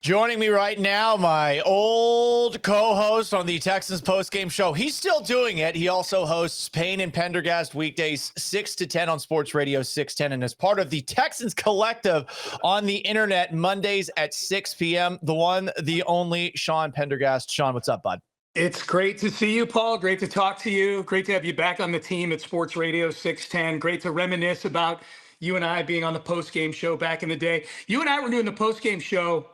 Joining me right now, my old co-host on the Texans postgame show. He's still doing it. He also hosts Payne and Pendergast weekdays 6 to 10 on SportsRadio 610 and is part of the Texans Collective on the internet Mondays at 6 p.m. The one, the only Sean Pendergast. Sean, what's up, bud? It's great to see you, Paul. Great to talk to you. Great to have you back on the team at SportsRadio 610. Great to reminisce about you and I being on the postgame show back in the day. You and I were doing the postgame show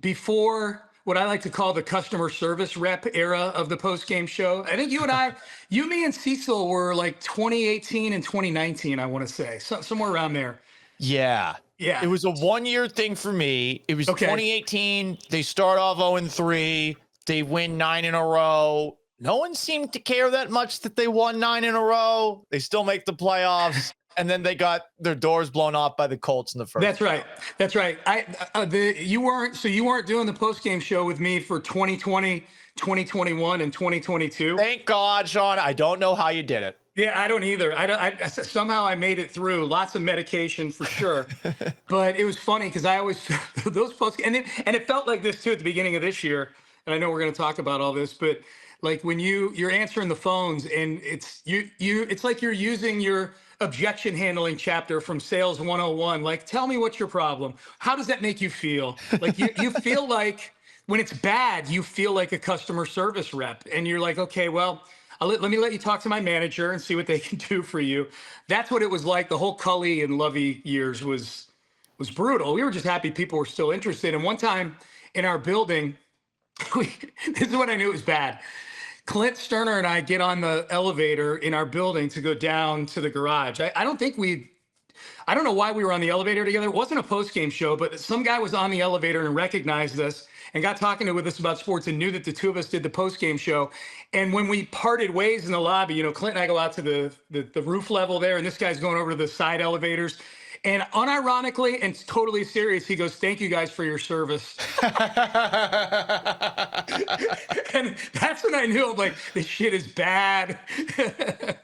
before what I like to call the customer service rep era of the postgame show. I think me and Cecil were like 2018 and 2019, I want to say, somewhere around there. Yeah. It was a one-year thing for me. It was 2018. They start off 0-3. They win 9 in a row. No one seemed to care that much that they won 9 in a row. They still make the playoffs. And then they got their doors blown off by the Colts in the first. That's right. You weren't doing the postgame show with me for 2020, 2021, and 2022. Thank God, Sean. I don't know how you did it. Yeah, I don't either. Somehow I made it through. Lots of medication for sure. But it was funny because I always those posts and it felt like this too at the beginning of this year. And I know we're going to talk about all this, but like when you're answering the phones and it's like you're using your objection handling chapter from Sales 101. Like, tell me what's your problem. How does that make you feel? Like you feel like when it's bad, you feel like a customer service rep and you're like, okay, well, let me let you talk to my manager and see what they can do for you. That's what it was like. The whole Cully and Lovey years was brutal. We were just happy people were still interested. And one time in our building, this is when I knew it was bad. Clint Sterner and I get on the elevator in our building to go down to the garage. I don't know why we were on the elevator together. It wasn't a post-game show, but some guy was on the elevator and recognized us and got talking with us about sports and knew that the two of us did the post-game show. And when we parted ways in the lobby, Clint and I go out to the roof level there, and this guy's going over to the side elevators. And unironically and totally serious, he goes, "Thank you guys for your service." And that's when I knew, I'm like, this shit is bad.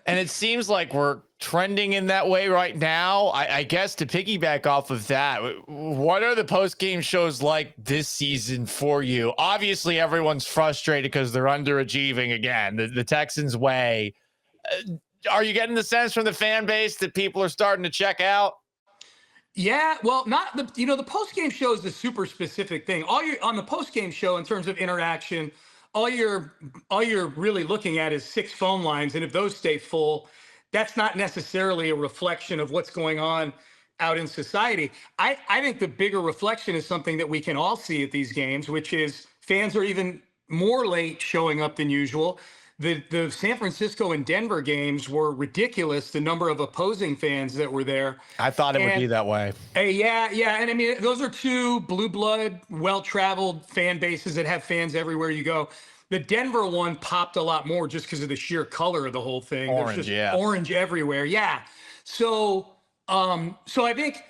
And it seems like we're trending in that way right now. I guess to piggyback off of that, what are the post-game shows like this season for you? Obviously, everyone's frustrated because they're underachieving again, the Texans way. Are you getting the sense from the fan base that people are starting to check out? Yeah, well, not the post-game show is a super specific thing. On the post-game show in terms of interaction, all you're really looking at is 6 phone lines, and if those stay full, that's not necessarily a reflection of what's going on out in society. I think the bigger reflection is something that we can all see at these games, which is fans are even more late showing up than usual. The San Francisco and Denver games were ridiculous, the number of opposing fans that were there. I thought it would be that way. Yeah. And I mean, those are two blue blood, well-traveled fan bases that have fans everywhere you go. The Denver one popped a lot more just because of the sheer color of the whole thing. Orange, orange everywhere. Yeah. So I think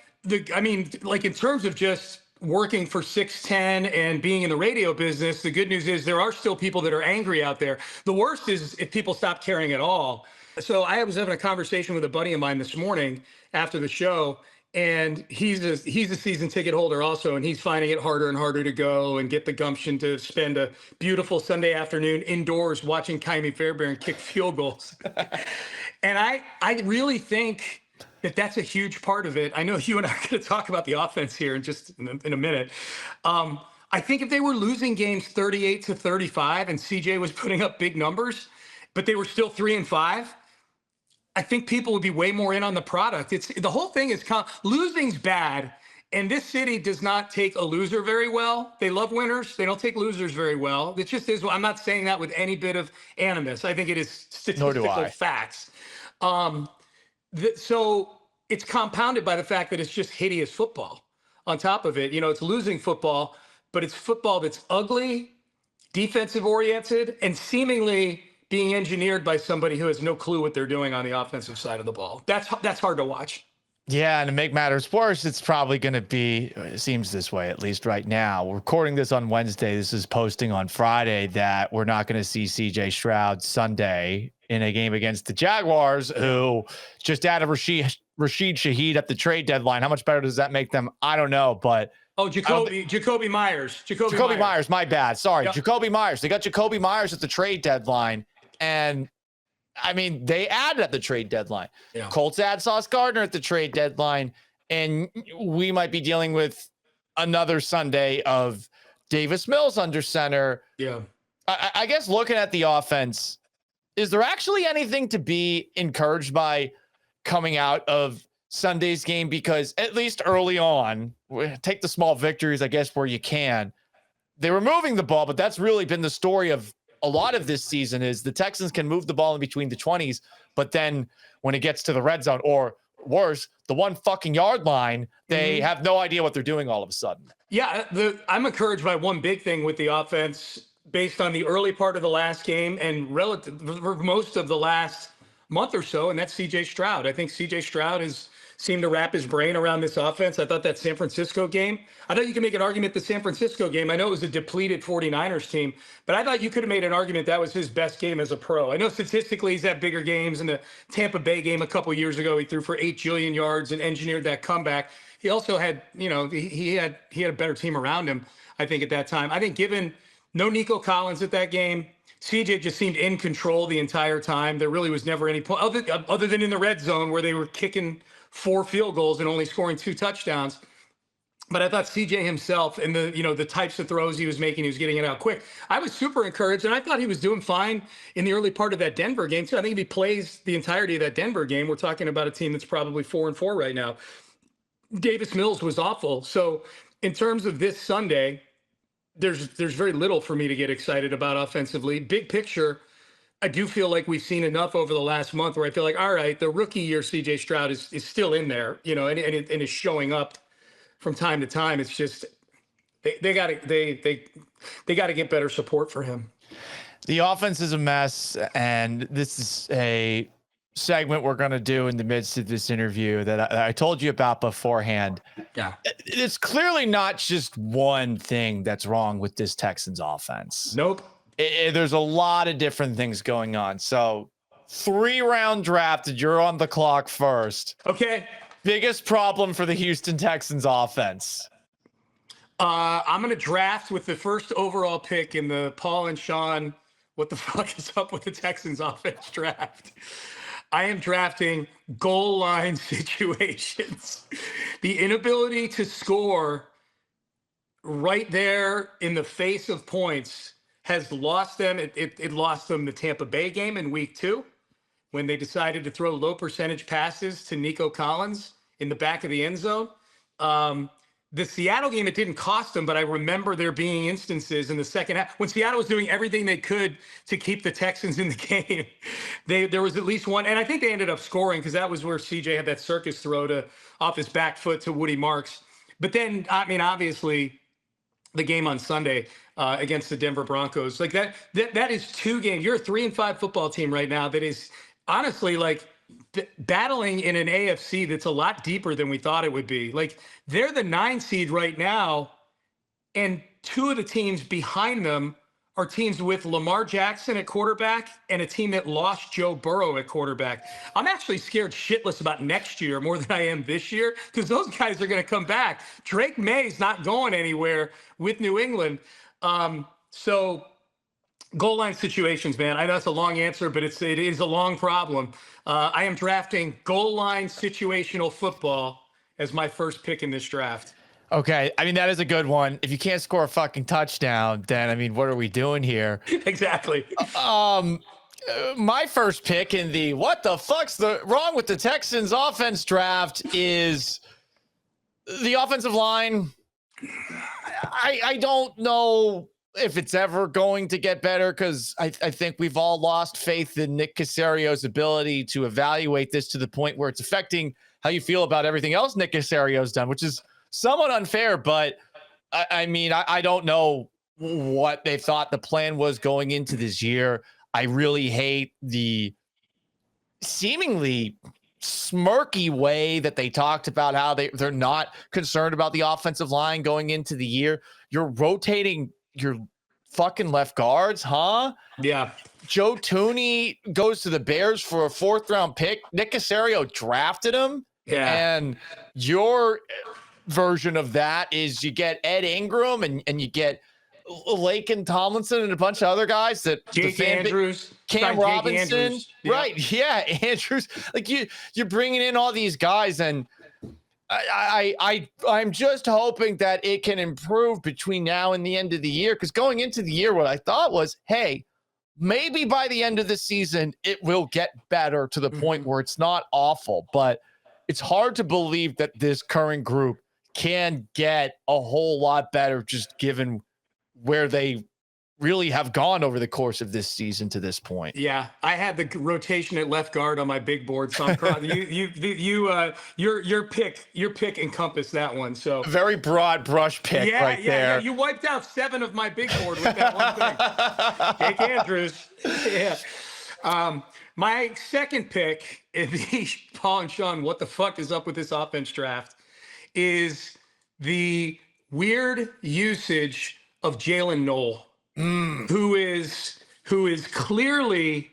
like in terms of just working for 610 and being in the radio business, the good news is there are still people that are angry out there. The worst is if people stop caring at all. So I was having a conversation with a buddy of mine this morning after the show, and he's a season ticket holder also, and he's finding it harder and harder to go and get the gumption to spend a beautiful Sunday afternoon indoors watching Kymie Fairbairn kick field goals. And I really think that's a huge part of it. I know you and I are going to talk about the offense here in a minute. I think if they were losing games 38-35 and CJ was putting up big numbers, but they were still 3-5, I think people would be way more in on the product. The whole thing is losing's bad. And this city does not take a loser very well. They love winners. They don't take losers very well. It just is. I'm not saying that with any bit of animus. I think it is statistical facts. So it's compounded by the fact that it's just hideous football on top of it. It's losing football, but it's football that's ugly, defensive oriented, and seemingly being engineered by somebody who has no clue what they're doing on the offensive side of the ball. That's hard to watch. Yeah, and to make matters worse, it's probably going to be, it seems this way, at least right now. We're recording this on Wednesday. This is posting on Friday that we're not going to see CJ Stroud Sunday in a game against the Jaguars, who just added Rashid Shaheed at the trade deadline. How much better does that make them? I don't know, but Oh, Jacoby Myers. Jacoby Myers, my bad. Sorry, Yep. Jacoby Myers. They got Jacoby Myers at the trade deadline, and I mean, they added at the trade deadline. Yeah. Colts add Sauce Gardner at the trade deadline, and we might be dealing with another Sunday of Davis Mills under center. Yeah. I guess looking at the offense, is there actually anything to be encouraged by coming out of Sunday's game? Because at least early on, take the small victories, I guess, where you can. They were moving the ball, but that's really been the story of a lot of this season is the Texans can move the ball in between the 20s, but then when it gets to the red zone or worse, the 1 fucking yard line, they have no idea what they're doing all of a sudden. Yeah, I'm encouraged by one big thing with the offense based on the early part of the last game and relative for most of the last month or so, and that's CJ Stroud. I think CJ Stroud has seemed to wrap his brain around this offense. I thought that San Francisco game, I thought you could make an argument the San Francisco game. I know it was a depleted 49ers team, but I thought you could have made an argument that was his best game as a pro. I know statistically he's had bigger games. In the Tampa Bay game a couple years ago, he threw for 8 jillion yards and engineered that comeback. He also had, he had a better team around him, I think, at that time. I think given no Nico Collins at that game, CJ just seemed in control the entire time. There really was never any point other than in the red zone where they were kicking 4 field goals and only scoring 2 touchdowns. But I thought CJ himself and the types of throws he was making, he was getting it out quick. I was super encouraged, and I thought he was doing fine in the early part of that Denver game too. I think if he plays the entirety of that Denver game, we're talking about a team that's probably 4-4 right now. Davis Mills was awful. So in terms of this Sunday, there's very little for me to get excited about offensively. Big picture, I do feel like we've seen enough over the last month where I feel like, all right, the rookie year CJ Stroud is still in there, and is showing up from time to time. It's just they got to get better support for him. The offense is a mess, and this is a segment we're going to do in the midst of this interview that I told you about beforehand. Yeah. It's clearly not just one thing that's wrong with this Texans offense. Nope. There's a lot of different things going on. So 3-round drafted, you're on the clock first. Okay. Biggest problem for the Houston Texans offense. I'm going to draft with the first overall pick in the Paul and Sean, what the fuck is up with the Texans offense draft? I am drafting goal line situations. The inability to score right there in the face of points has lost them. It lost them the Tampa Bay game in week 2 when they decided to throw low percentage passes to Nico Collins in the back of the end zone. The Seattle game, it didn't cost them, but I remember there being instances in the second half when Seattle was doing everything they could to keep the Texans in the game. There was at least one, and I think they ended up scoring because that was where CJ had that circus throw off his back foot to Woody Marks. But then, I mean, obviously, the game on Sunday against the Denver Broncos, like that is 2 games. You're a 3-5 football team right now that is honestly like battling in an AFC that's a lot deeper than we thought it would be. Like they're the 9 seed right now, and 2 of the teams behind them are teams with Lamar Jackson at quarterback and a team that lost Joe Burrow at quarterback. I'm actually scared shitless about next year more than I am this year because those guys are going to come back. Drake May's not going anywhere with New England. So goal line situations, man. I know it's a long answer, but it is a long problem. I am drafting goal line situational football as my first pick in this draft. Okay. I mean, that is a good one. If you can't score a fucking touchdown, then, I mean, what are we doing here? Exactly. My first pick in the what the fuck's wrong with the Texans offense draft is the offensive line. I don't know if it's ever going to get better because I think we've all lost faith in Nick Casario's ability to evaluate this to the point where it's affecting how you feel about everything else Nick Casario's done, which is somewhat unfair. But I mean, I don't know what they thought the plan was going into this year. I really hate the seemingly smirky way that they talked about how they're not concerned about the offensive line going into the year. You're rotating your fucking left guards, huh? Yeah. Joe Tooney goes to the Bears for a 4th round pick. Nick Caserio drafted him. Yeah. And you're version of that is you get Ed Ingram and you get Laken Tomlinson and a bunch of other guys that Jake Andrews, Cam Robinson, Andrews. Yeah. right? Yeah, Andrews. Like you're bringing in all these guys, and I'm just hoping that it can improve between now and the end of the year. Because going into the year, what I thought was, hey, maybe by the end of the season it will get better to the point where it's not awful. But it's hard to believe that this current group can get a whole lot better, just given where they really have gone over the course of this season to this point. Yeah, I had the rotation at left guard on my big board, so I'm proud. Your pick encompassed that one. So very broad brush pick there. Yeah, you wiped out 7 of my big board with that one thing. Jake Andrews. Yeah. My second pick, Paul and Sean, what the fuck is up with this offense draft, is the weird usage of Jalen Noel. Who is clearly,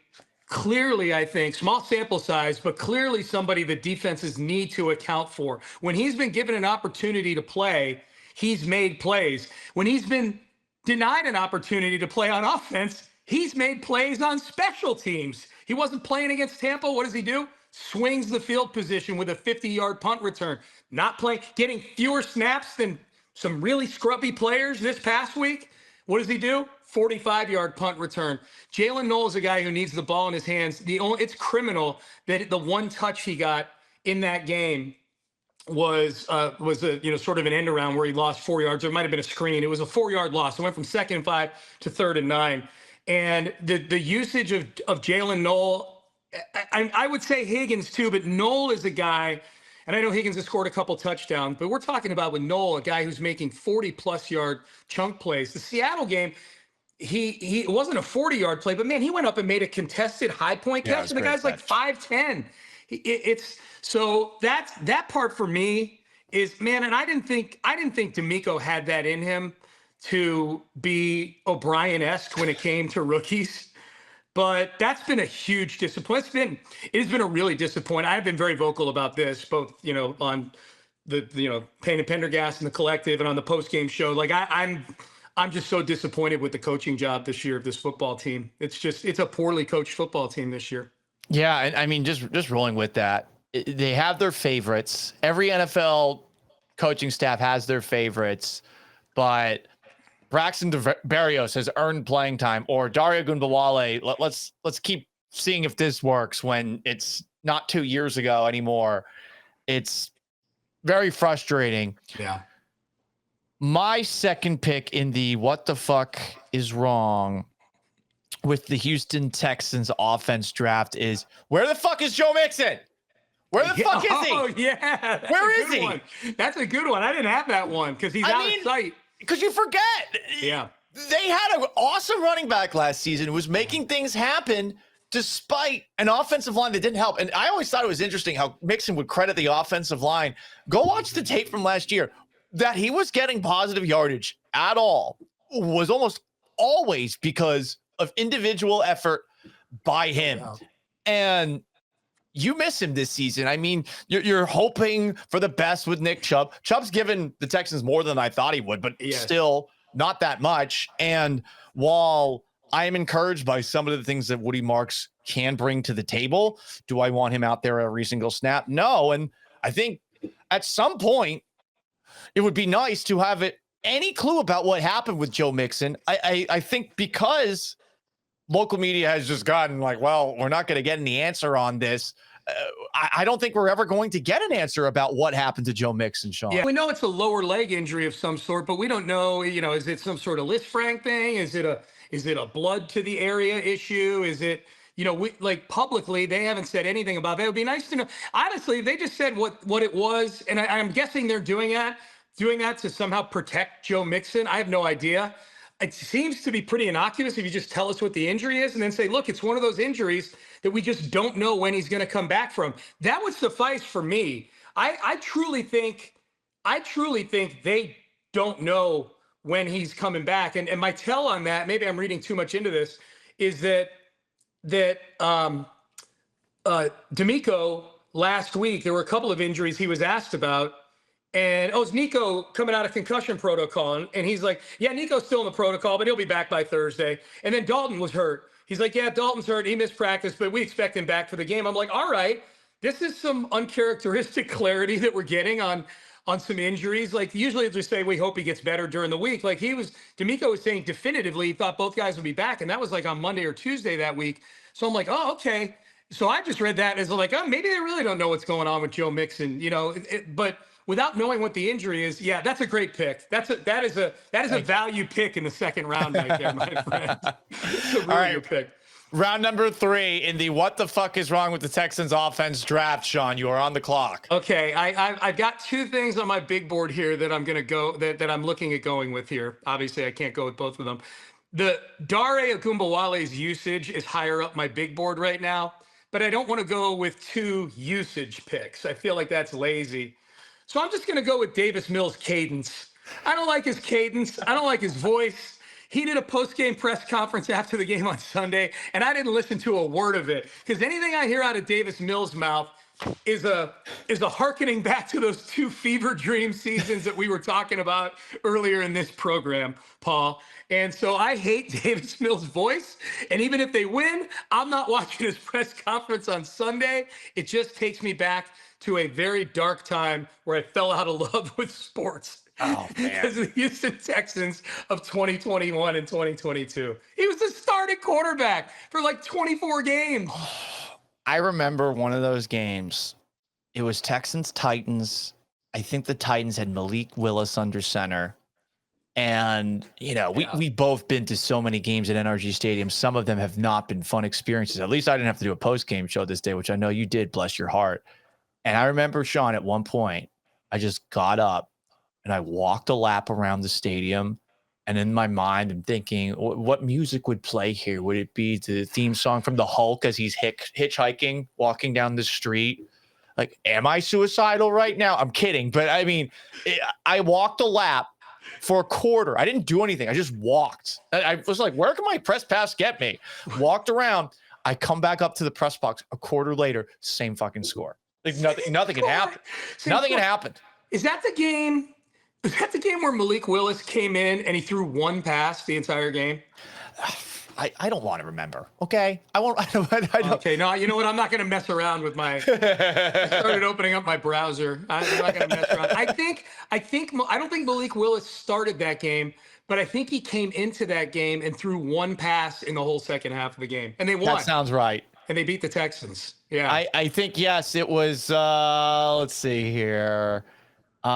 I think, small sample size, but clearly somebody that defenses need to account for. When he's been given an opportunity to play, he's made plays. When he's been denied an opportunity to play on offense, he's made plays on special teams. He wasn't playing against Tampa. What does he do? Swings the field position with a 50-yard punt return. Not playing, getting fewer snaps than some really scrubby players this past week. What does he do? 45-yard punt return. Jalen Noel is a guy who needs the ball in his hands. It's criminal that the one touch he got in that game was a sort of an end around where he lost 4 yards. There might have been a screen. It was a 4-yard loss. It went from 2nd and 5 to 3rd and 9. And the usage of Jalen Noel, I would say Higgins too, but Noel is a guy. And I know Higgins has scored a couple touchdowns, but we're talking about with Noel, a guy who's making 40-plus yard chunk plays. The Seattle game, he wasn't a 40-yard play, but man, he went up and made a contested high point catch, and the guy's like 5'10". So that part for me is, man, and I didn't think D'Amico had that in him to be O'Brien-esque when it came to rookies. But that's been a huge disappointment. It has been a really disappointing. I've been very vocal about this, both on the Payne and Pendergast and the collective, and on the post game show. Like I'm just so disappointed with the coaching job this year of this football team. It's a poorly coached football team this year. Yeah, and I mean, just rolling with that. They have their favorites. Every NFL coaching staff has their favorites, but Braxton Berrios has earned playing time, or Dario Gunbowale. Let's keep seeing if this works when it's not 2 years ago anymore. It's very frustrating. Yeah. My second pick in the what the fuck is wrong with the Houston Texans offense draft is, where the fuck is Joe Mixon? Where the fuck is he? Oh yeah. Where is he? One. That's a good one. I didn't have that one because he's out of sight. Because you forget. Yeah. They had an awesome running back last season who was making things happen despite an offensive line that didn't help. And I always thought it was interesting how Mixon would credit the offensive line. Go watch the tape from last year. That he was getting positive yardage at all was almost always because of individual effort by him. Wow. And you miss him this season. I mean, you're hoping for the best with Nick Chubb. Chubb's given the Texans more than I thought he would, but still not that much. And while I am encouraged by some of the things that Woody Marks can bring to the table, do I want him out there every single snap? No. And I think at some point it would be nice to have any clue about what happened with Joe Mixon. I think because local media has just gotten like, well, we're not going to get any answer on this. I don't think we're ever going to get an answer about what happened to Joe Mixon, Sean. Yeah, we know it's a lower leg injury of some sort, but we don't know, is it some sort of Lisfranc thing? Is it a blood to the area issue? Is it, publicly, they haven't said anything about that. It would be nice to know. Honestly, they just said what it was. And I'm guessing they're doing that to somehow protect Joe Mixon. I have no idea. It seems to be pretty innocuous if you just tell us what the injury is and then say, look, it's one of those injuries that we just don't know when he's going to come back from. That would suffice for me. I truly think they don't know when he's coming back. And my tell on that, maybe I'm reading too much into this, is that D'Amico last week, there were a couple of injuries he was asked about, And it's Nico coming out of concussion protocol. And he's like, yeah, Nico's still in the protocol, but he'll be back by Thursday. And then Dalton was hurt. He's like, yeah, Dalton's hurt. He missed practice, but we expect him back for the game. I'm like, all right, this is some uncharacteristic clarity that we're getting on some injuries. Like usually they say, we hope he gets better during the week. Like D'Amico was saying definitively, he thought both guys would be back. And that was like on Monday or Tuesday that week. So I'm like, oh, okay. So I just read that as like, oh, maybe they really don't know what's going on with Joe Mixon, but without knowing what the injury is, yeah, that's a great pick. That is a value pick in the second round right there, my friend. It's a really good pick. Round number 3 in the what the fuck is wrong with the Texans offense draft, Sean. You are on the clock. Okay, I've got 2 things on my big board here that I'm gonna go that I'm looking at going with here. Obviously, I can't go with both of them. The Dare Ogunbowale's usage is higher up my big board right now, but I don't want to go with 2 usage picks. I feel like that's lazy. So I'm just going to go with Davis Mills' cadence. I don't like his cadence. I don't like his voice. He did a post-game press conference after the game on Sunday, and I didn't listen to a word of it because anything I hear out of Davis Mills' mouth is a hearkening back to those 2 fever dream seasons that we were talking about earlier in this program, Paul. And so I hate Davis Mills' voice. And even if they win, I'm not watching his press conference on Sunday. It just takes me back to a very dark time where I fell out of love with sports. Oh, man. Because of the Houston Texans of 2021 and 2022. He was the starting quarterback for like 24 games. I remember one of those games. It was Texans-Titans. I think the Titans had Malik Willis under center. And, we've both been to so many games at NRG Stadium. Some of them have not been fun experiences. At least I didn't have to do a post-game show this day, which I know you did, bless your heart. And I remember, Sean, at one point, I just got up and I walked a lap around the stadium. And in my mind, I'm thinking, what music would play here? Would it be the theme song from the Hulk as he's hitchhiking, walking down the street? Like, am I suicidal right now? I'm kidding. But I mean, I walked a lap for a quarter. I didn't do anything. I just walked. I was like, where can my press pass get me? Walked around. I come back up to the press box a quarter later, same fucking score. Like nothing had happened. Nothing had happened. Is that the game? Is that the game where Malik Willis came in and he threw 1 pass the entire game? I don't want to remember. Okay, I won't. I don't. Okay, no, you know what? I'm not going to mess around with my. I started opening up my browser. I'm not going to mess around. I don't think Malik Willis started that game, but I think he came into that game and threw 1 pass in the whole second half of the game, and they won. That sounds right. And they beat the Texans. Yeah, I think yes, it was. Let's see here. It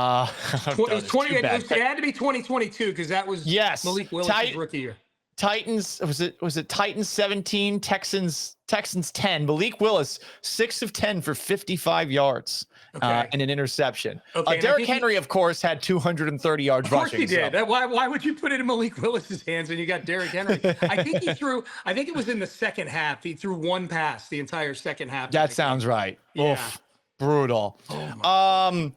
was 20. It had to be 2022 because that was Malik Willis' rookie year. Titans, was it Titans 17, Texans 10. Malik Willis 6 of 10 for 55 yards and an interception. Okay, Derrick Henry, of course, had 230 yards rushing. Of course he did. So. Why would you put it in Malik Willis's hands when you got Derrick Henry? I think it was in the second half. He threw 1 pass the entire second half. That sounds right. Yeah. Oof, brutal. Oh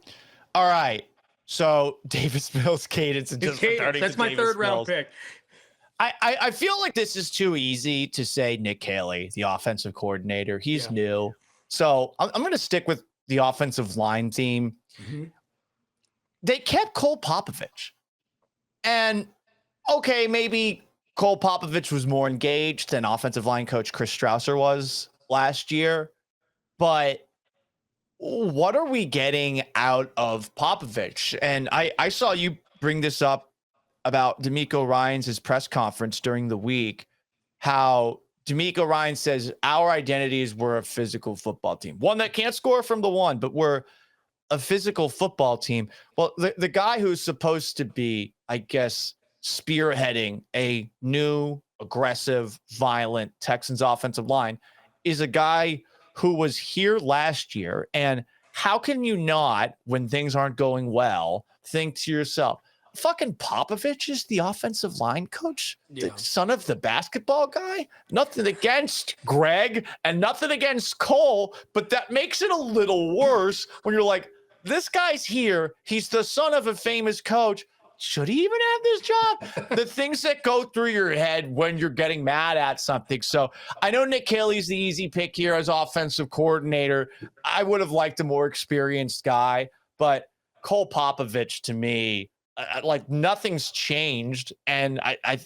all right. So Davis Mills cadence and just that's my third round pick. I feel like this is too easy to say Nick Haley, the offensive coordinator. He's new. So I'm going to stick with the offensive line team. Mm-hmm. They kept Cole Popovich. And, okay, maybe Cole Popovich was more engaged than offensive line coach Chris Strausser was last year. But what are we getting out of Popovich? And I saw you bring this up about D'Amico Ryans' press conference during the week, how D'Amico Ryans says our identities were a physical football team, one that can't score from the one, but we're a physical football team. Well, the guy who's supposed to be, I guess, spearheading a new, aggressive, violent Texans offensive line is a guy who was here last year. And how can you not, when things aren't going well, think to yourself, fucking Popovich is the offensive line coach, the son of the basketball guy? Nothing against Greg and nothing against Cole, but that makes it a little worse when you're like, this guy's here. He's the son of a famous coach. Should he even have this job? The things that go through your head when you're getting mad at something. So I know Nick Haley's the easy pick here as offensive coordinator. I would have liked a more experienced guy, but Cole Popovich, to me, like nothing's changed, and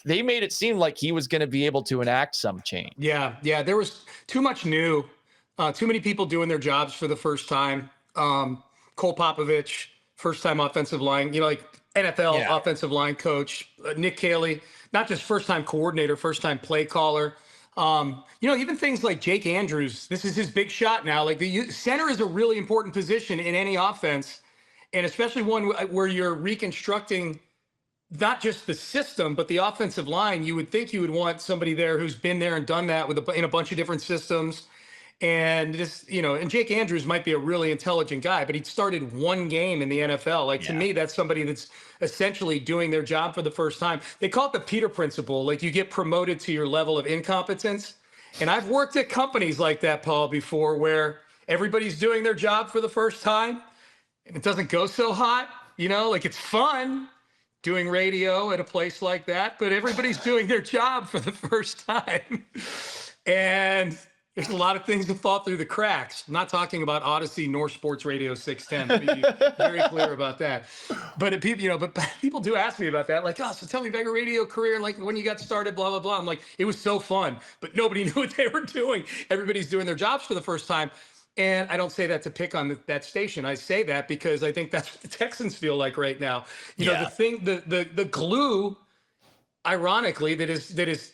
they made it seem like he was going to be able to enact some change. Yeah, yeah. There was too much new, too many people doing their jobs for the first time. Cole Popovich, first time offensive line, like NFL Yeah. offensive line coach. Nick Caley, not just first time coordinator, first time play caller. Even things like Jake Andrews, this is his big shot now. Like the center is a really important position in any offense, and especially one where you're reconstructing not just the system, but the offensive line. You would think you would want somebody there who's been there and done that in a bunch of different systems. And and Jake Andrews might be a really intelligent guy, but he started one game in the NFL. Like, to me, that's somebody that's essentially doing their job for the first time. They call it the Peter principle. Like, you get promoted to your level of incompetence. And I've worked at companies like that, Paul, before, where everybody's doing their job for the first time and it doesn't go so hot. Like, it's fun doing radio at a place like that, but everybody's doing their job for the first time. And there's a lot of things that fall through the cracks. I'm not talking about Odyssey nor SportsRadio 610. To be very clear about that. But people do ask me about that. Like, so tell me about your radio career and like when you got started, blah, blah, blah. I'm like, it was so fun, but nobody knew what they were doing. Everybody's doing their jobs for the first time. And I don't say that to pick on that station. I say that because I think that's what the Texans feel like right now. The glue, ironically, that is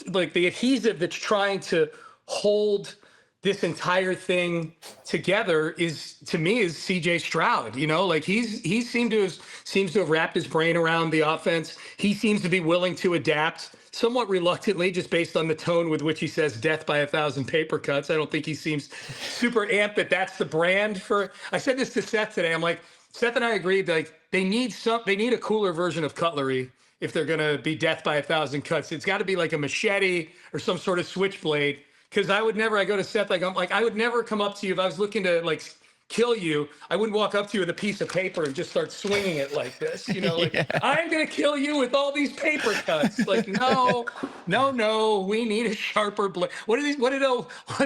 like the adhesive that's trying to hold this entire thing together is CJ Stroud. Like he seems to have wrapped his brain around the offense. He seems to be willing to adapt, somewhat reluctantly, just based on the tone with which he says death by 1,000 paper cuts. I don't think he seems super amped that that's the brand for. I said this to Seth today. I'm like, Seth and I agreed, like they need a cooler version of cutlery if they're going to be death by 1,000 cuts. It's got to be like a machete or some sort of switchblade. Because I go to Seth, I would never come up to you if I was looking to like kill you. I wouldn't walk up to you with a piece of paper and just start swinging it like this. I'm going to kill you with all these paper cuts. Like, no, we need a sharper blade. What did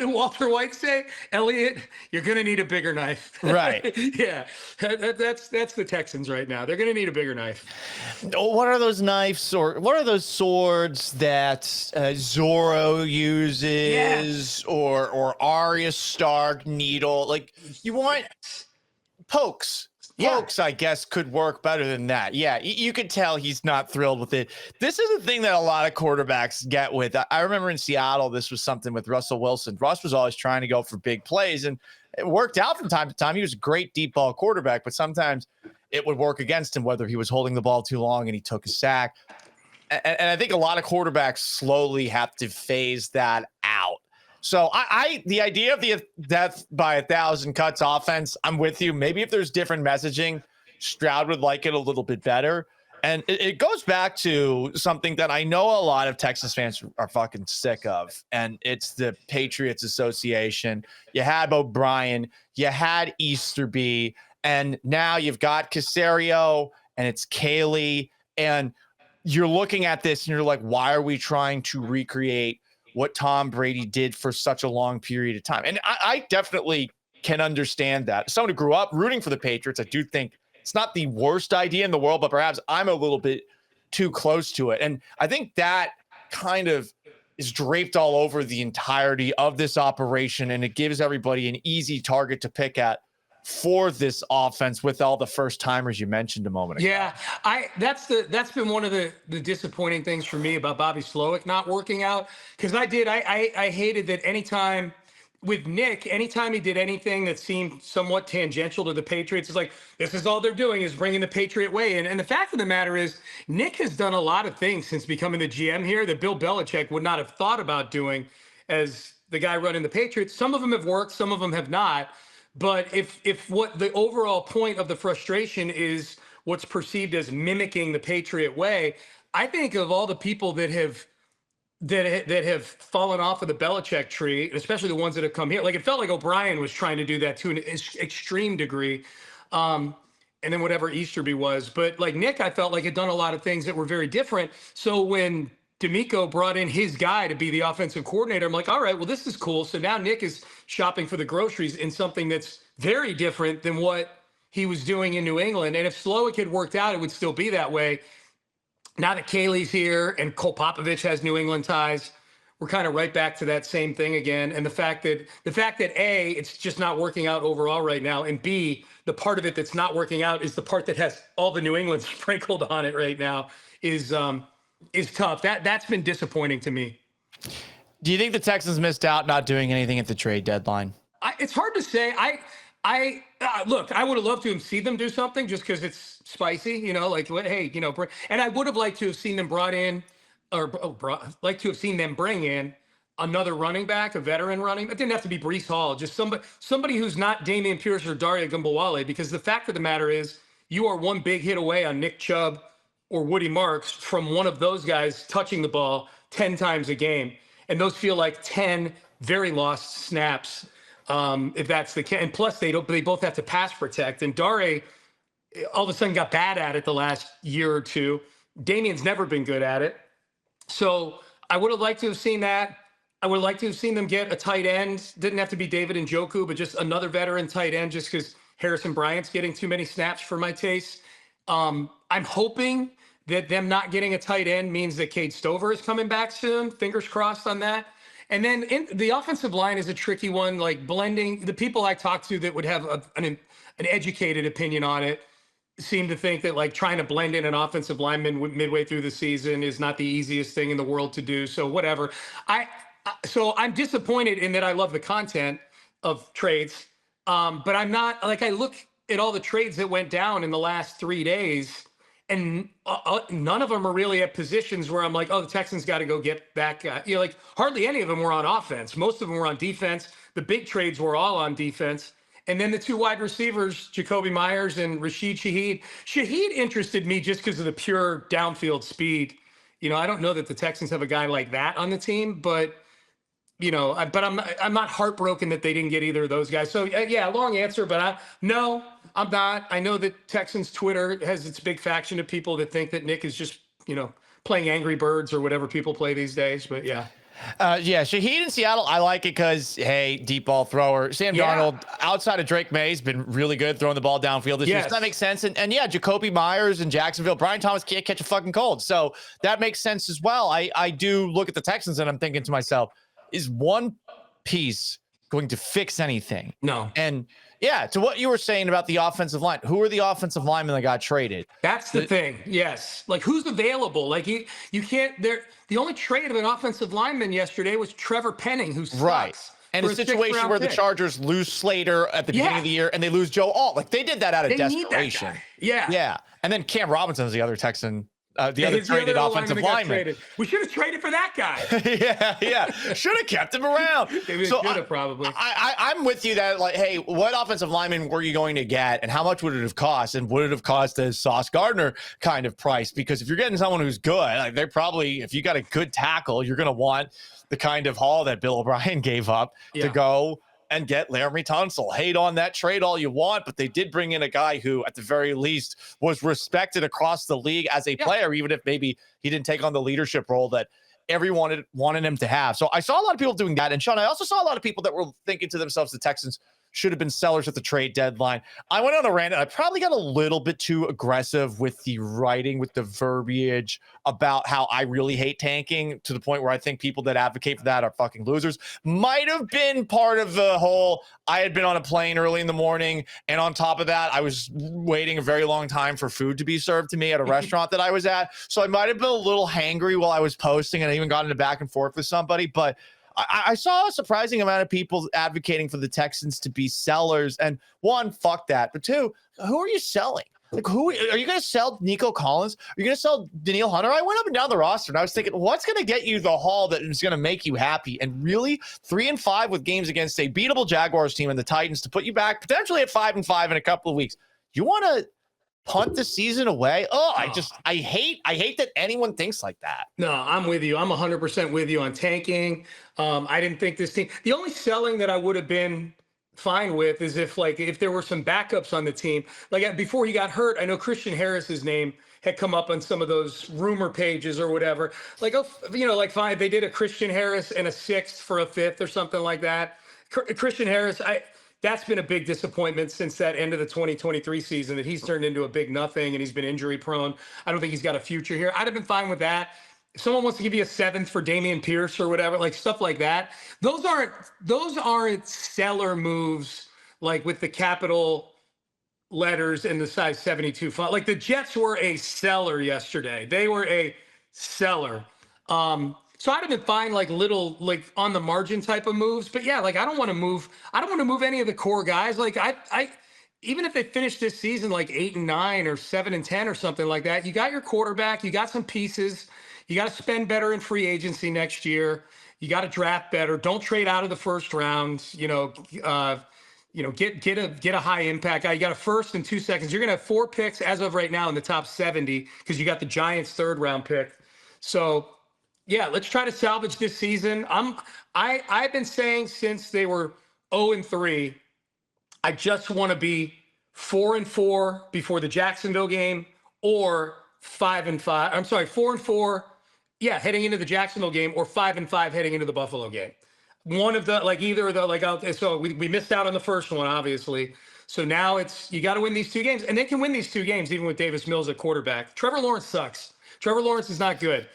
Walter White say? Elliot, you're going to need a bigger knife. Right. Yeah. That's the Texans right now. They're going to need a bigger knife. What are those knives or what are those swords that Zorro uses or Arya Stark needle? Like, you want pokes. Pokes, I guess, could work better than that. Yeah, you could tell he's not thrilled with it. This is the thing that a lot of quarterbacks get with. I remember in Seattle, this was something with Russell Wilson. Russ was always trying to go for big plays, and it worked out from time to time. He was a great deep ball quarterback, but sometimes it would work against him, whether he was holding the ball too long and he took a sack. And I think a lot of quarterbacks slowly have to phase that out. So the idea of the death by 1,000 cuts offense, I'm with you. Maybe if there's different messaging, Stroud would like it a little bit better. And it goes back to something that I know a lot of Texas fans are fucking sick of, and it's the Patriots Association. You had O'Brien, you had Easterby, and now you've got Caserio, and it's Caley, and you're looking at this and you're like, why are we trying to recreate what Tom Brady did for such a long period of time? And I definitely can understand that. Someone who grew up rooting for the Patriots, I do think it's not the worst idea in the world, but perhaps I'm a little bit too close to it. And I think that kind of is draped all over the entirety of this operation, and it gives everybody an easy target to pick at for this offense with all the first timers you mentioned a moment ago. Yeah, that's been one of the disappointing things for me about Bobby Slowick not working out, because I hated that anytime with Nick, anytime he did anything that seemed somewhat tangential to the Patriots, it's like, this is all they're doing is bringing the Patriot way in. And the fact of the matter is, Nick has done a lot of things since becoming the GM here that Bill Belichick would not have thought about doing as the guy running the Patriots. Some of them have worked, some of them have not. But if what the overall point of the frustration is what's perceived as mimicking the Patriot way, I think of all the people that have fallen off of the Belichick tree, especially the ones that have come here. Like, it felt like O'Brien was trying to do that to an extreme degree. And then whatever Easterby was. But like Nick, I felt like had done a lot of things that were very different. So when D'Amico brought in his guy to be the offensive coordinator, I'm like, all right, well, this is cool. So now Nick is shopping for the groceries in something that's very different than what he was doing in New England. And if Slowick had worked out, it would still be that way. Now that Kaylee's here and Cole Popovich has New England ties, we're kind of right back to that same thing again. And the fact that A, it's just not working out overall right now, and B, the part of it that's not working out is the part that has all the New England sprinkled on it right now is tough. That's been disappointing to me. Do you think the Texans missed out not doing anything at the trade deadline? It's hard to say. Look, I would have loved to have seen them do something just because it's spicy, like, hey, and I would have liked to have seen them bring in another running back, a veteran running. It didn't have to be Breece Hall, just somebody who's not Dameon Pierce or Daria Gumbawale, because the fact of the matter is you are one big hit away on Nick Chubb or Woody Marks from one of those guys touching the ball 10 times a game. And those feel like 10 very lost snaps. If that's the case, and plus they both have to pass protect. And Dare all of a sudden got bad at it the last year or two. Damien's never been good at it. So I would have liked to have seen that. I would like to have seen them get a tight end. Didn't have to be David Njoku, but just another veteran tight end, just because Harrison Bryant's getting too many snaps for my taste. I'm hoping that them not getting a tight end means that Cade Stover is coming back soon. Fingers crossed on that. And then the offensive line is a tricky one, like blending. The people I talk to that would have an educated opinion on it seem to think that like trying to blend in an offensive lineman midway through the season is not the easiest thing in the world to do. So whatever. So I'm disappointed in that I love the content of trades, but I'm not, like, I look at all the trades that went down in the last 3 days, and none of them are really at positions where I'm like, oh, the Texans got to go get that guy. Like hardly any of them were on offense. Most of them were on defense. The big trades were all on defense. And then the two wide receivers, Jacoby Myers and Rashid Shaheed. Shaheed interested me just because of the pure downfield speed. I don't know that the Texans have a guy like that on the team, but but I'm not heartbroken that they didn't get either of those guys. So yeah, long answer, but no, I'm not. I know that Texans Twitter has its big faction of people that think that Nick is just, playing Angry Birds or whatever people play these days. But yeah. Shaheed in Seattle, I like it because, hey, deep ball thrower. Sam Darnold, outside of Drake May, has been really good throwing the ball downfield this year. So that makes sense. And yeah, Jacoby Myers in Jacksonville. Brian Thomas can't catch a fucking cold. So that makes sense as well. I do look at the Texans and I'm thinking to myself, is one piece going to fix anything? No. And yeah, to what you were saying about the offensive line, who are the offensive linemen that got traded? That's the thing. Yes. Like, who's available? Like, you can't, the only trade of an offensive lineman yesterday was Trevor Penning, who sucks. Right. And a situation where the Chargers lose Slater at the beginning of the year and they lose Joe Alt. Like, they did that out of desperation. Yeah. And then Cam Robinson is the other Texan. The other traded offensive lineman. We should have traded for that guy. yeah. Should have kept him around. Should have probably. I'm with you that, like, hey, what offensive lineman were you going to get, and how much would it have cost? And would it have cost a Sauce Gardner kind of price? Because if you're getting someone who's good, like, they're probably, if you got a good tackle, you're going to want the kind of haul that Bill O'Brien gave up to go and get Laramie Tunsil. Hate on that trade all you want, but they did bring in a guy who, at the very least, was respected across the league as a player, even if maybe he didn't take on the leadership role that everyone wanted him to have. So I saw a lot of people doing that. And Sean, I also saw a lot of people that were thinking to themselves, the Texans should have been sellers at the trade deadline. I went on a rant and I probably got a little bit too aggressive with the writing, with the verbiage about how I really hate tanking, to the point where I think people that advocate for that are fucking losers. Might have been part of the whole, I had been on a plane early in the morning, and on top of that, I was waiting a very long time for food to be served to me at a restaurant that I was at. So I might have been a little hangry while I was posting, and I even got into back and forth with somebody, but I saw a surprising amount of people advocating for the Texans to be sellers. And one, fuck that. But two, who are you selling? Like, who are you going to sell? Nico Collins? Are you going to sell Danielle Hunter? I went up and down the roster and I was thinking, what's going to get you the haul that is going to make you happy? And really, 3-5 with games against a beatable Jaguars team and the Titans to put you back potentially at 5-5 in a couple of weeks. You want to punt the season away? I hate that anyone thinks like that. No, I'm with you. I'm 100% with you on tanking. I didn't think this team, the only selling that I would have been fine with is if there were some backups on the team. Like, before he got hurt, I know Christian Harris's name had come up on some of those rumor pages or whatever. Like, fine, they did a Christian Harris and a 6th for a 5th or something like that. Christian Harris, that's been a big disappointment since that end of the 2023 season, that he's turned into a big nothing and he's been injury prone. I don't think he's got a future here. I'd have been fine with that. If someone wants to give you a 7th for Damian Pierce or whatever, like stuff like that, those aren't seller moves, like with the capital letters and the size 72 font. Like the Jets were a seller yesterday. They were a seller. So I'd have been fine, like little, like on the margin type of moves. But yeah, like I don't want to move any of the core guys. Like I even if they finish this season like 8-9 or 7-10 or something like that, you got your quarterback, you got some pieces, you got to spend better in free agency next year. You got to draft better. Don't trade out of the first round. Get a high impact guy. You got a 1st and 2 seconds. You're gonna have 4 picks as of right now in the top 70 because you got the Giants' 3rd round pick. So yeah, let's try to salvage this season. I've been saying since they were 0-3, I just want to be 4-4 before the Jacksonville game, or 5-5. I'm sorry, 4-4. Yeah, heading into the Jacksonville game, or 5-5 heading into the Buffalo game. One of the, like either of the, like, so we missed out on the first one, obviously. So now it's, you got to win these 2 games, and they can win these 2 games even with Davis Mills at quarterback. Trevor Lawrence sucks. Trevor Lawrence is not good.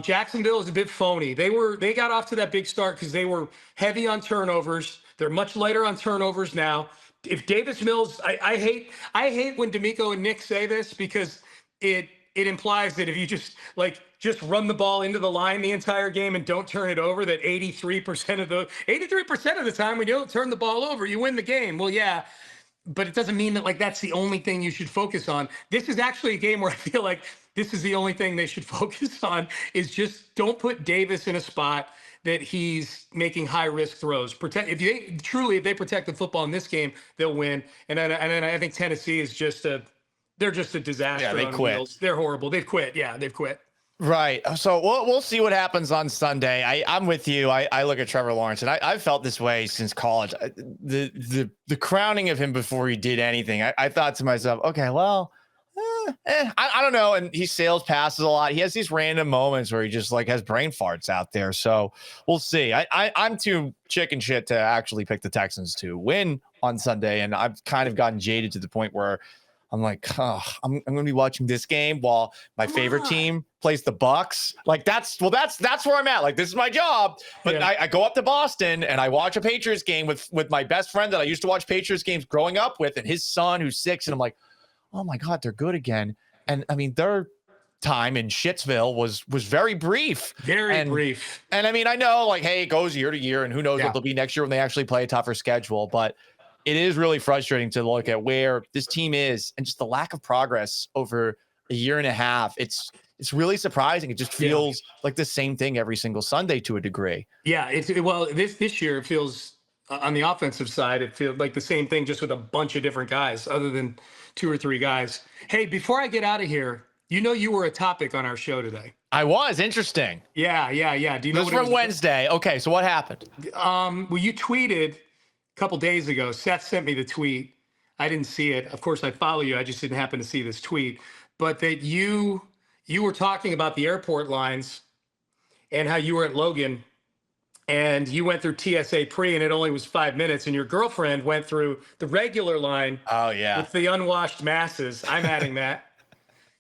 Jacksonville is a bit phony. They got off to that big start because they were heavy on turnovers. They're much lighter on turnovers now. If Davis Mills, I hate when D'Amico and Nick say this, because it implies that if you just run the ball into the line the entire game and don't turn it over, that 83% of the time when you don't turn the ball over, you win the game. Well, yeah, but it doesn't mean that like that's the only thing you should focus on. This is actually a game where I feel like this is the only thing they should focus on, is just don't put Davis in a spot that he's making high risk throws. If they protect the football in this game, they'll win. And then I think Tennessee is they're just a disaster. Yeah, they quit. Wheels. They're horrible. They've quit. Yeah, they've quit. Right. So we'll see what happens on Sunday. I'm with you. I look at Trevor Lawrence, and I've felt this way since college. The crowning of him before he did anything, I thought to myself, okay, well, I don't know. And he sails passes a lot. He has these random moments where he just like has brain farts out there. So we'll see. I'm too chicken shit to actually pick the Texans to win on Sunday, and I've kind of gotten jaded to the point where I'm like, oh, I'm going to be watching this game while my favorite team plays the Bucks. Like that's where I'm at. Like, this is my job. But yeah. I go up to Boston and I watch a Patriots game with my best friend that I used to watch Patriots games growing up with, and his son who's 6. And I'm like, oh my God, they're good again. And I mean, their time in Shitsville was very brief. Very brief. And I mean, I know like, hey, it goes year to year, and who knows what they'll be next year when they actually play a tougher schedule. But it is really frustrating to look at where this team is and just the lack of progress over a year and a half. It's really surprising. It just feels like the same thing every single Sunday to a degree. Yeah, this year it feels on the offensive side, it feels like the same thing, just with a bunch of different guys, other than 2 or 3 guys. Hey, before I get out of here, you were a topic on our show today. I was. Interesting. Yeah. Do you know this from Wednesday? Okay, so what happened? Well, you tweeted couple days ago. Seth sent me the tweet. I didn't see it. Of course, I follow you. I just didn't happen to see this tweet. But that you were talking about the airport lines and how you were at Logan and you went through TSA pre and it only was 5 minutes, and your girlfriend went through the regular line. Oh yeah, with the unwashed masses. I'm adding that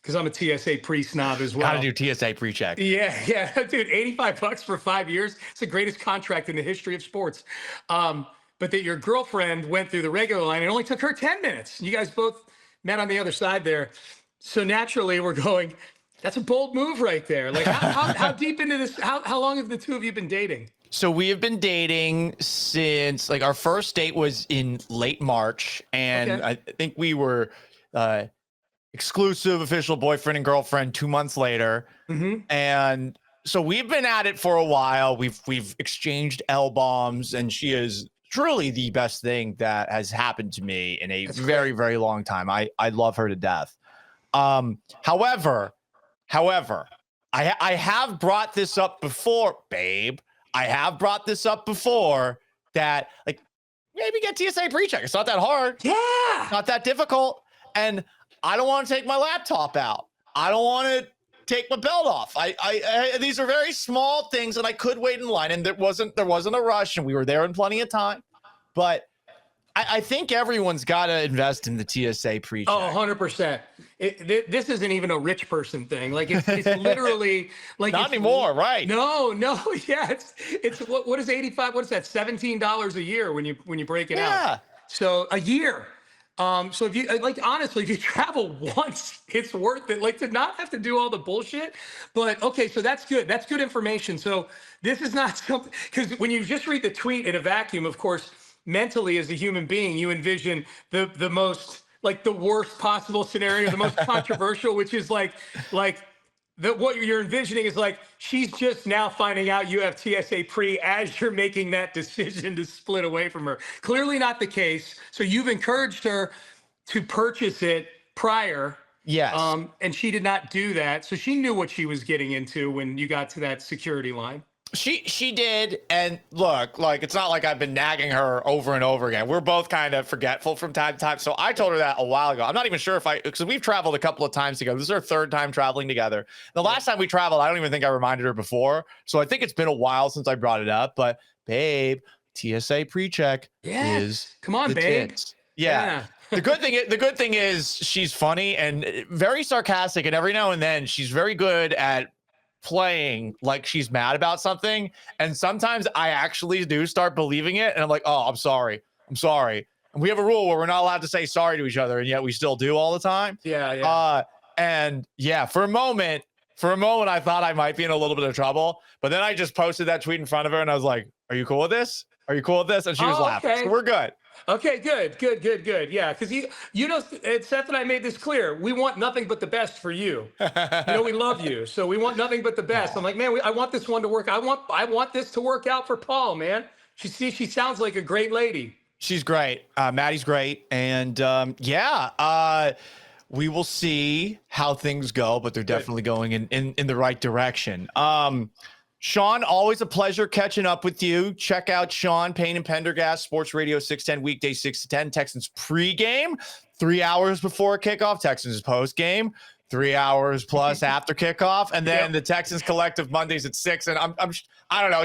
because I'm a TSA pre snob as well. Gotta do TSA pre-check. Yeah, dude. $85 for 5 years. It's the greatest contract in the history of sports. But that your girlfriend went through the regular line. It only took her 10 minutes. You guys both met on the other side there. So naturally, we're going, that's a bold move right there. Like, how deep into this, how long have the two of you been dating? So we have been dating since, like, our first date was in late March. And I think we were exclusive official boyfriend and girlfriend 2 months later. Mm-hmm. And so we've been at it for a while. We've exchanged L-bombs, and she is truly the best thing that has happened to me in a very, very long time. I love her to death. However, I have brought this up before, babe. I have brought this up before that, like, maybe get TSA pre-check. It's not that hard. Yeah. Not that difficult. And I don't want to take my laptop out. I don't want to take my belt off. I these are very small things, and I could wait in line, and there wasn't a rush, and we were there in plenty of time. But I think everyone's got to invest in the TSA pre-check. Oh, 100%. This isn't even a rich person thing. Like it's literally like Not anymore, right? No, yeah. It's what is 85? What is that? $17 a year when you break it out. So a year. So if you like, honestly, if you travel once, it's worth it. Like to not have to do all the bullshit. But okay, so that's good. That's good information. So this is not something, because when you just read the tweet in a vacuum, of course, mentally as a human being, you envision the most, like the worst possible scenario, the most controversial, which is like what you're envisioning is like, she's just now finding out you have TSA pre as you're making that decision to split away from her. Clearly not the case. So you've encouraged her to purchase it prior. Yes. And she did not do that. So she knew what she was getting into when you got to that security line. She did, and look, like it's not like I've been nagging her over and over again. We're both kind of forgetful from time to time, so I told her that a while ago. I'm not even sure because we've traveled a couple of times together. This is our third time traveling together. The last time we traveled, I don't even think I reminded her before, so I think it's been a while since I brought it up. But babe, TSA pre-check is come on, the babe. tits. Yeah. The good thing is she's funny and very sarcastic, and every now and then she's very good at playing like she's mad about something, and sometimes I actually do start believing it, and I'm like, oh, I'm sorry, and we have a rule where we're not allowed to say sorry to each other, and yet we still do all the time. And yeah, for a moment I thought I might be in a little bit of trouble, but then I just posted that tweet in front of her and I was like, are you cool with this? And she was laughing. So we're good. Okay, good. Yeah, because you know, Seth and I made this clear. We want nothing but the best for you. We love you, so we want nothing but the best. I'm like, man, I want this one to work. I want this to work out for Paul, man. She sounds like a great lady. She's great. Maddie's great, and we will see how things go, but they're definitely going in the right direction. Sean, always a pleasure catching up with you. Check out Sean Payne and Pendergast, Sports Radio 610 weekdays 6 to 10. Texans pregame 3 hours before kickoff. Texans postgame 3 hours plus after kickoff, and then the Texans collective Mondays at 6. And I don't know.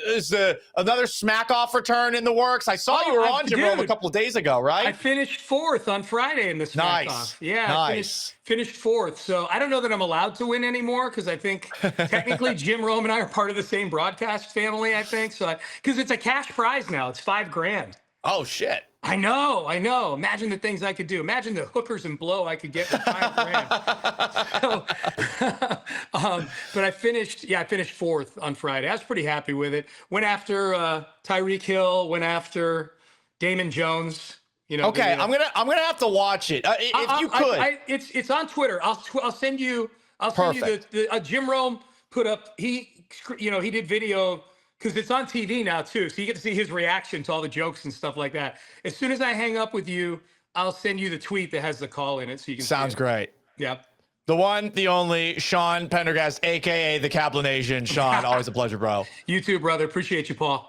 Is another smack off return in the works? I saw you were on Jerome a couple of days ago, right? I finished 4th on Friday in the smack off. Yeah, nice. Finished 4th. So I don't know that I'm allowed to win anymore because I think technically Jim Rome and I are part of the same broadcast family. I think so because it's a cash prize now. It's $5,000. Oh shit. I know. Imagine the things I could do. Imagine the hookers and blow I could get with $5,000. But I finished 4th on Friday. I was pretty happy with it. Went after Tyreek Hill. Went after Damon Jones. Okay, I'm gonna have to watch it if you could. It's on Twitter. I'll send you. The Jim Rome put up. He did video. Because it's on TV now, too. So you get to see his reaction to all the jokes and stuff like that. As soon as I hang up with you, I'll send you the tweet that has the call in it so you can Sounds great. Yeah. The one, the only, Sean Pendergast, a.k.a. the Kaplan Nation. Sean, always a pleasure, bro. You too, brother. Appreciate you, Paul.